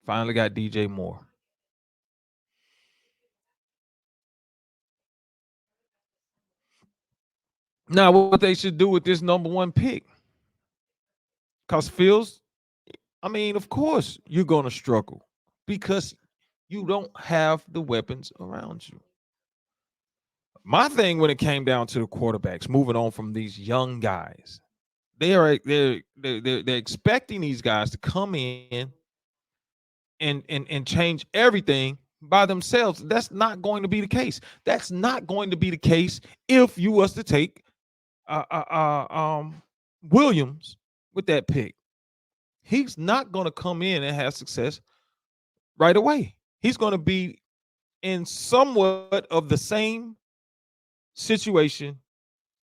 Finally got DJ Moore. Now, what they should do with this number one pick? Because Fields, I mean, of course you're going to struggle because you don't have the weapons around you. My thing when it came down to the quarterbacks, moving on from these young guys, they're expecting these guys to come in and change everything by themselves. That's not going to be the case. That's not going to be the case if you was to take Williams with that pick. He's not going to come in and have success right away. He's going to be in somewhat of the same situation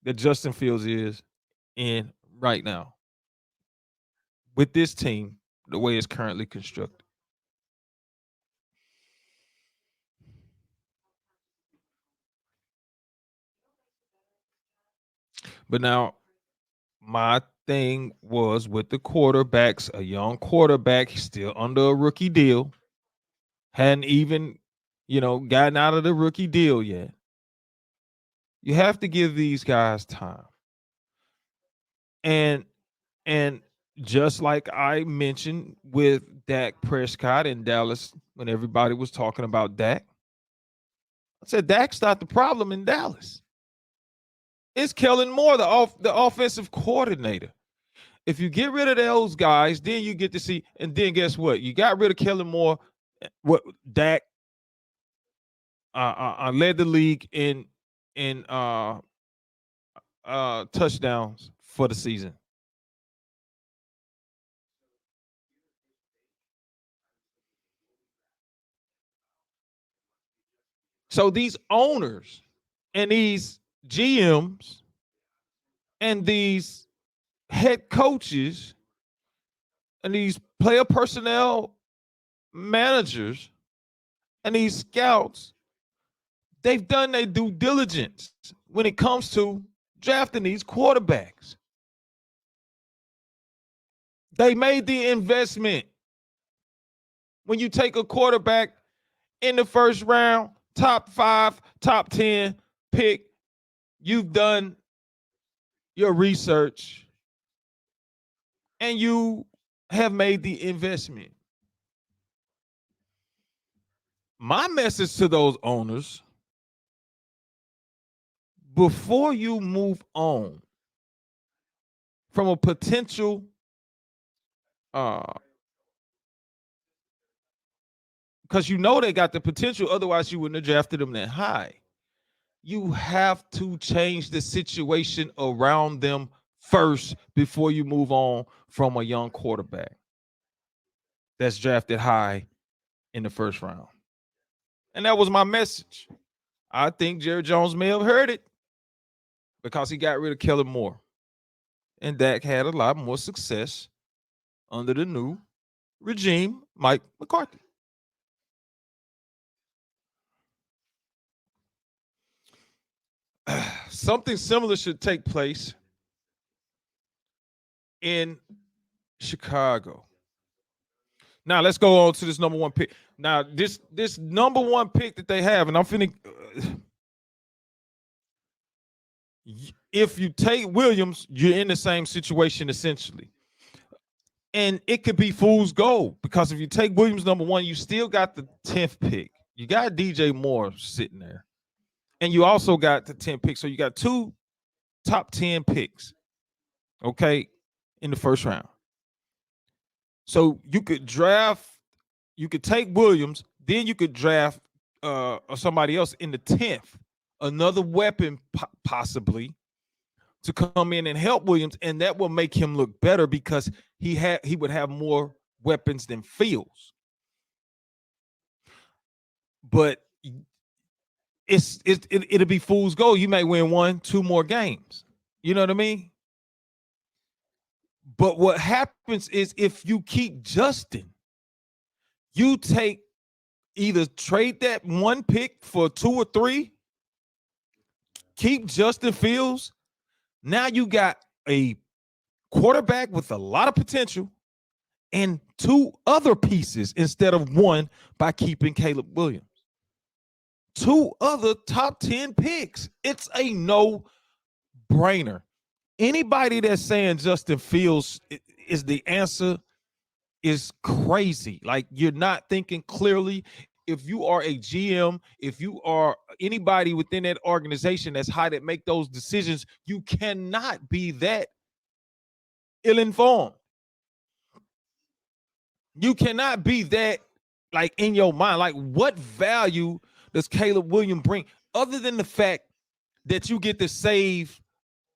that Justin Fields is in right now with this team, the way it's currently constructed. But now, my thing was with the quarterbacks, a young quarterback, still under a rookie deal, hadn't even, gotten out of the rookie deal yet. You have to give these guys time. And just like I mentioned with Dak Prescott in Dallas when everybody was talking about Dak, I said Dak's not the problem in Dallas. It's Kellen Moore, the offensive coordinator. If you get rid of those guys, then you get to see, and then guess what? You got rid of Kellen Moore. What Dak led the league in touchdowns for the season. So these owners and these GMs and these head coaches and these player personnel managers and these scouts, they've done their due diligence when it comes to drafting these quarterbacks. They made the investment. When you take a quarterback in the first round, top 5, top 10 pick, you've done your research and you have made the investment. My message to those owners, before you move on from a potential because they got the potential, otherwise you wouldn't have drafted them that high. You have to change the situation around them first before you move on from a young quarterback that's drafted high in the first round. And that was my message. I think Jerry Jones may have heard it because he got rid of Kellen Moore. And Dak had a lot more success under the new regime, Mike McCarthy. Something similar should take place in Chicago. Now let's go on to this number one pick. Now this number one pick that they have, and I'm finna. If you take Williams, you're in the same situation essentially, and it could be fool's gold because if you take Williams number one, you still got the 10th pick. You got DJ Moore sitting there, and you also got the 10th pick. So you got 2 top 10 picks, okay, in the first round. So you could take Williams, then you could draft somebody else in the 10th, another weapon possibly to come in and help Williams, and that will make him look better because he would have more weapons than Fields. But it'll be fool's gold. You may win 1-2 more games. You know what I mean? But what happens is if you keep Justin, you either trade that one pick for 2 or 3, keep Justin Fields. Now you got a quarterback with a lot of potential and 2 other pieces instead of 1 by keeping Caleb Williams. 2 other top 10 picks. It's a no-brainer. Anybody that's saying Justin Fields is the answer is crazy. Like, you're not thinking clearly. If you are a GM, if you are anybody within that organization that's high that make those decisions, you cannot be that ill-informed. You cannot be that, like, in your mind. Like, what value does Caleb Williams bring other than the fact that you get to save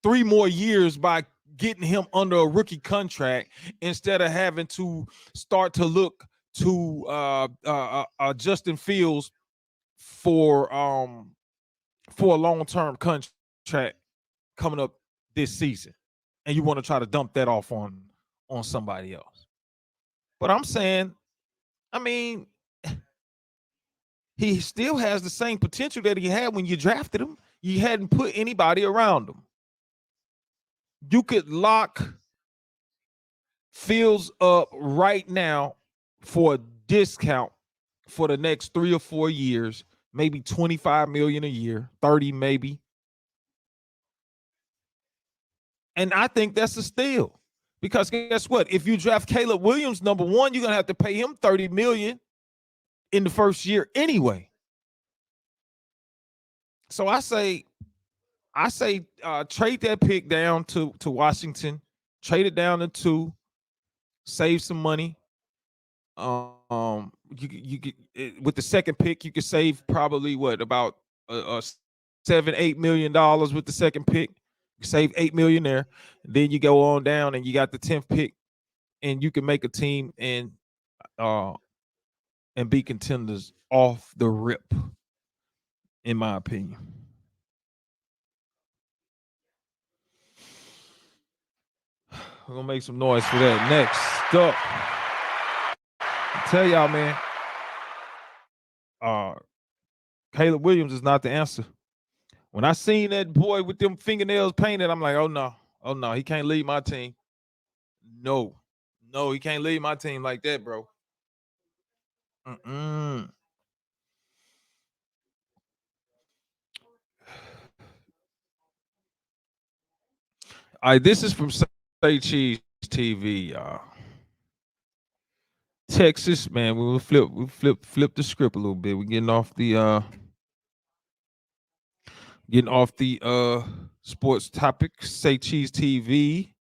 3 more years by getting him under a rookie contract instead of having to start to look to Justin Fields for a long-term contract coming up this season, and you want to try to dump that off on somebody else. But I'm saying, I mean, he still has the same potential that he had when you drafted him. You hadn't put anybody around him. You could lock Fields up right now for a discount for the next 3 or 4 years, maybe $25 million a year, 30 maybe. And I think that's a steal. Because guess what? If you draft Caleb Williams number 1, you're going to have to pay him $30 million in the first year anyway. So I say trade that pick down to Washington, trade it down to 2, save some money. You could with the second pick, you could save probably what, about $7-8 million with the second pick. You save $8 million there. Then you go on down and you got the 10th pick, and you can make a team and be contenders off the rip, in my opinion. We're gonna make some noise for that. Next up, I tell y'all, man, Caleb Williams is not the answer. When I seen that boy with them fingernails painted, I'm like, oh no, he can't lead my team. No, he can't lead my team like that, bro. All right, this is from Say Cheese TV, y'all. Texas, man, we flip the script a little bit. We're getting off the sports topics. Say Cheese TV